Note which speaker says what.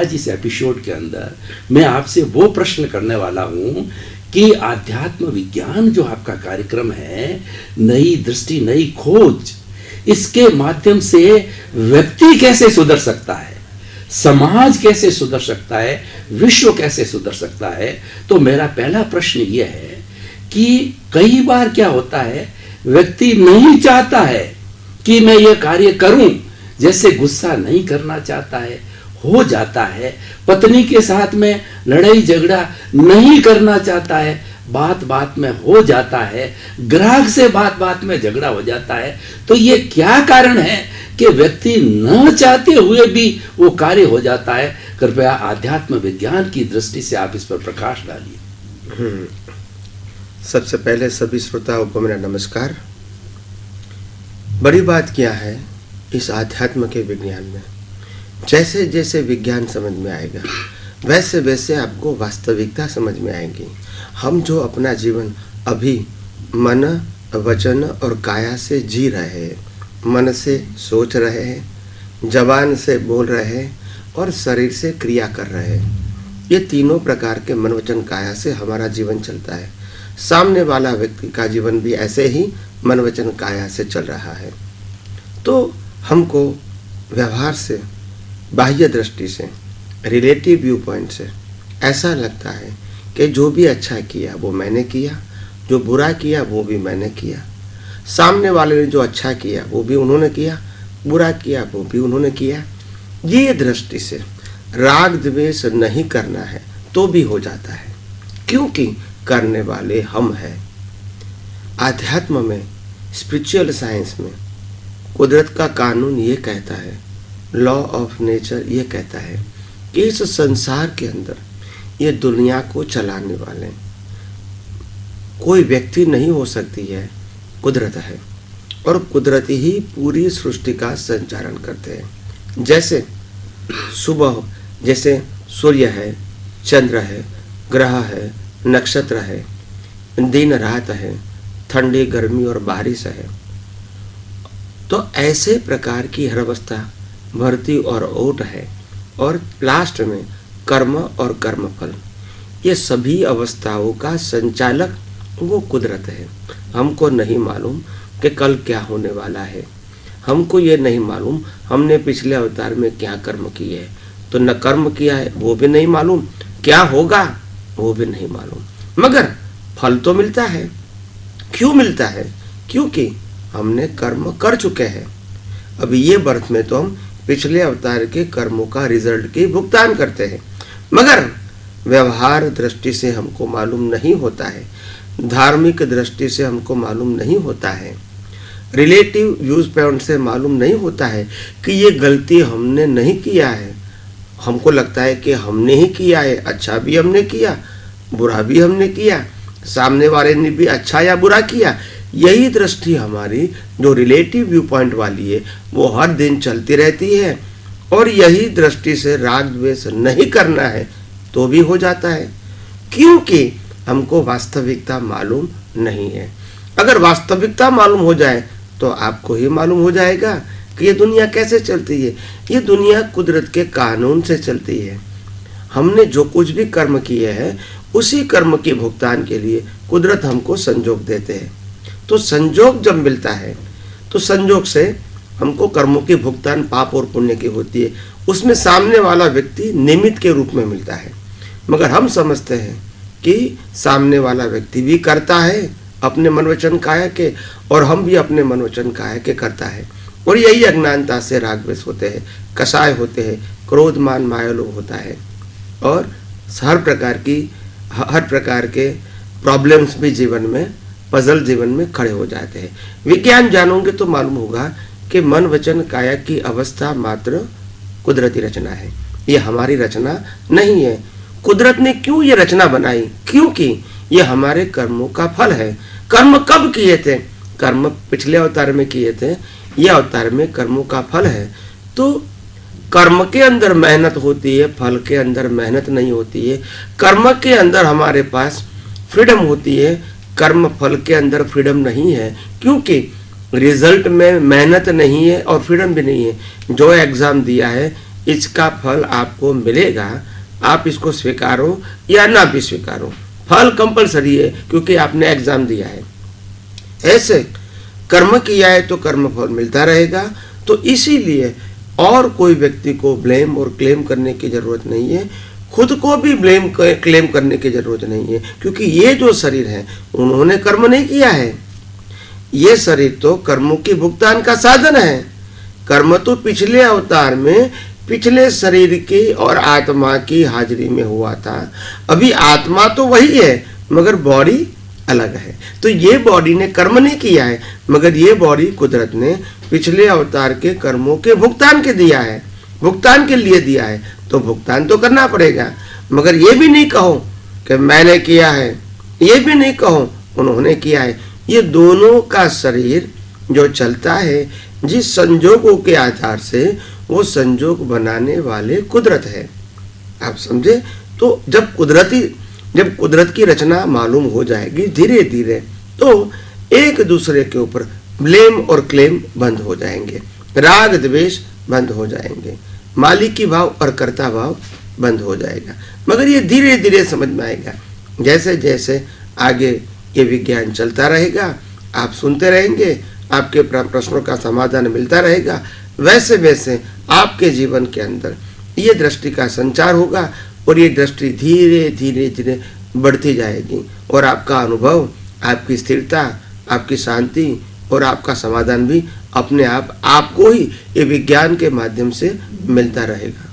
Speaker 1: आज इस एपिसोड के अंदर मैं आपसे वो प्रश्न करने वाला हूँ कि आध्यात्म विज्ञान जो आपका कार्यक्रम है, नई दृष्टि नई खोज, इसके माध्यम से व्यक्ति कैसे सुधर सकता है, समाज कैसे सुधर सकता है, विश्व कैसे सुधर सकता है। तो मेरा पहला प्रश्न यह है कि कई बार क्या होता है, व्यक्ति नहीं चाहता है कि मैं ये कार्य करूं, जैसे गुस्सा नहीं करना चाहता है, हो जाता है, पत्नी के साथ में लड़ाई झगड़ा नहीं करना चाहता है, बात बात में हो जाता है, ग्राहक से बात बात में झगड़ा हो जाता है। तो ये क्या कारण है कि व्यक्ति न चाहते हुए भी वो कार्य हो जाता है? कृपया आध्यात्म विज्ञान की दृष्टि से आप इस पर प्रकाश डालिए।
Speaker 2: सबसे पहले सभी श्रोताओं को मेरा नमस्कार। बड़ी बात क्या है इस आध्यात्म के विज्ञान में, जैसे जैसे विज्ञान समझ में आएगा वैसे वैसे आपको वास्तविकता समझ में आएगी। हम जो अपना जीवन अभी मन, वचन और काया से जी रहे हैं, मन से सोच रहे हैं, जबान से बोल रहे हैं और शरीर से क्रिया कर रहे हैं, ये तीनों प्रकार के मन, वचन, काया से हमारा जीवन चलता है। सामने वाला व्यक्ति का जीवन भी ऐसे ही मन, वचन, काया से चल रहा है। तो हमको व्यवहार से, बाह्य दृष्टि से, रिलेटिव व्यू पॉइंट से ऐसा लगता है कि जो भी अच्छा किया वो मैंने किया, जो बुरा किया वो भी मैंने किया, सामने वाले ने जो अच्छा किया वो भी उन्होंने किया, बुरा किया वो भी उन्होंने किया। ये दृष्टि से राग द्वेष नहीं करना है तो भी हो जाता है, क्योंकि करने वाले हम हैं। आध्यात्म में, स्पिरिचुअल साइंस में कुदरत का कानून ये कहता है, लॉ ऑफ नेचर ये कहता है कि इस संसार के अंदर ये दुनिया को चलाने वाले कोई व्यक्ति नहीं हो सकती है, कुदरत है, और कुदरत ही पूरी सृष्टि का संचालन करते हैं। जैसे सुबह, जैसे सूर्य है, चंद्र है, ग्रह है, नक्षत्र है, दिन रात है, ठंडी गर्मी और बारिश है, तो ऐसे प्रकार की हर अवस्था भर्ती और ओट है, और लास्ट में कर्म और कर्मफल, ये सभी अवस्थाओं का संचालक वो कुदरत है। हमको नहीं मालूम कि कल क्या होने वाला है, हमको ये नहीं मालूम हमने पिछले अवतार में क्या कर्म किए है, तो न कर्म किया है वो भी नहीं मालूम, क्या होगा वो भी नहीं मालूम, मगर फल तो मिलता है। क्यों मिलता है? क्योंकि हमने कर्म कर चुके हैं। अभी ये बर्थ में तो हम पिछले अवतार के कर्मों का रिजल्ट की भुगतान करते हैं, मगर व्यवहार दृष्टि से हमको मालूम नहीं होता है, धार्मिक दृष्टि से हमको मालूम नहीं होता है, रिलेटिव व्यूज पॉइंट से मालूम नहीं होता है कि ये गलती हमने नहीं किया है। हमको लगता है कि हमने ही किया है, अच्छा भी हमने किया, बुरा भी हमने किया, सामने वाले ने भी अच्छा या बुरा किया। यही दृष्टि हमारी जो रिलेटिव व्यू पॉइंट वाली है वो हर दिन चलती रहती है, और यही दृष्टि से राग द्वेष नहीं करना है तो भी हो जाता है, क्योंकि हमको वास्तविकता मालूम नहीं है। अगर वास्तविकता मालूम हो जाए तो आपको ही मालूम हो जाएगा कि ये दुनिया कैसे चलती है। ये दुनिया कुदरत के कानून से चलती है। हमने जो कुछ भी कर्म किए हैं उसी कर्म के भुगतान के लिए कुदरत हमको संजोग देते हैं। तो संजोग जब मिलता है तो संजोग से हमको कर्मों की भुगतान पाप और पुण्य की होती है, उसमें सामने वाला व्यक्ति निमित्त के रूप में मिलता है। मगर हम समझते हैं कि सामने वाला व्यक्ति भी करता है अपने मन वचन काया के, और हम भी अपने मन वचन काया के करता है, और यही अज्ञानता से राग द्वेष होते हैं, कषाय होते हैं, क्रोध मान माया लोभ होता है, और हर प्रकार के प्रॉब्लम्स भी जीवन में, पजल जीवन में खड़े हो जाते हैं। विज्ञान जानोगे तो मालूम होगा कि मन वचन काया की अवस्था मात्र कुदरती रचना है, ये हमारी रचना नहीं है। कुदरत ने क्यों ये रचना बनाई? क्योंकि ये हमारे कर्मों का फल है। कर्म कब किए थे? कर्म पिछले अवतार में किए थे, ये अवतार में कर्मों का फल है। तो कर्म के अंदर मेहनत होती है, फल के अंदर मेहनत नहीं होती है। कर्म के अंदर हमारे पास फ्रीडम होती है, कर्म फल के अंदर फ्रीडम नहीं है, क्योंकि रिजल्ट में मेहनत नहीं है और फ्रीडम भी नहीं है। जो एग्जाम दिया है इसका फल आपको मिलेगा, आप इसको स्वीकारो या ना भी स्वीकारो, फल कंपलसरी है क्योंकि आपने एग्जाम दिया है। ऐसे कर्म किया है तो कर्म फल मिलता रहेगा। तो इसीलिए और कोई व्यक्ति को ब्लेम और क्लेम करने की जरूरत नहीं है, खुद को भी ब्लेम क्लेम करने की जरूरत नहीं है, क्योंकि ये जो शरीर है उन्होंने कर्म नहीं किया है। ये शरीर तो कर्मों के भुगतान का साधन है। कर्म तो पिछले अवतार में पिछले शरीर की और आत्मा की हाजिरी में हुआ था। अभी आत्मा तो वही है मगर बॉडी अलग है। तो ये बॉडी ने कर्म नहीं किया है, मगर ये बॉडी कुदरत ने पिछले अवतार के कर्मों के भुगतान के दिया है, भुगतान के लिए दिया है। तो भुगतान तो करना पड़ेगा। मगर ये भी नहीं कहो कि मैंने किया है, ये भी नहीं कहो उन्होंने किया है। ये दोनों का शरीर जो चलता है जिस संजोगों के आधार से, वो संजोग बनाने वाले कुदरत है। आप समझे? तो जब कुदरत की रचना मालूम हो जाएगी धीरे धीरे, तो एक दूसरे के ऊपर ब्लेम और क्लेम बंद हो जाएंगे, राग द्वेष बंद हो जाएंगे, मालिकी भाव और कर्ता भाव बंद हो जाएगा। मगर ये धीरे धीरे समझ में आएगा। जैसे जैसे आगे ये विज्ञान चलता रहेगा, आप सुनते रहेंगे, आपके प्रश्नों का समाधान मिलता रहेगा, वैसे वैसे आपके जीवन के अंदर ये दृष्टि का संचार होगा और ये दृष्टि धीरे धीरे धीरे बढ़ती जाएगी और आपका अनुभव, आपकी स्थिरता, आपकी शांति और आपका समाधान भी अपने आप आपको ही ये विज्ञान के माध्यम से मिलता रहेगा।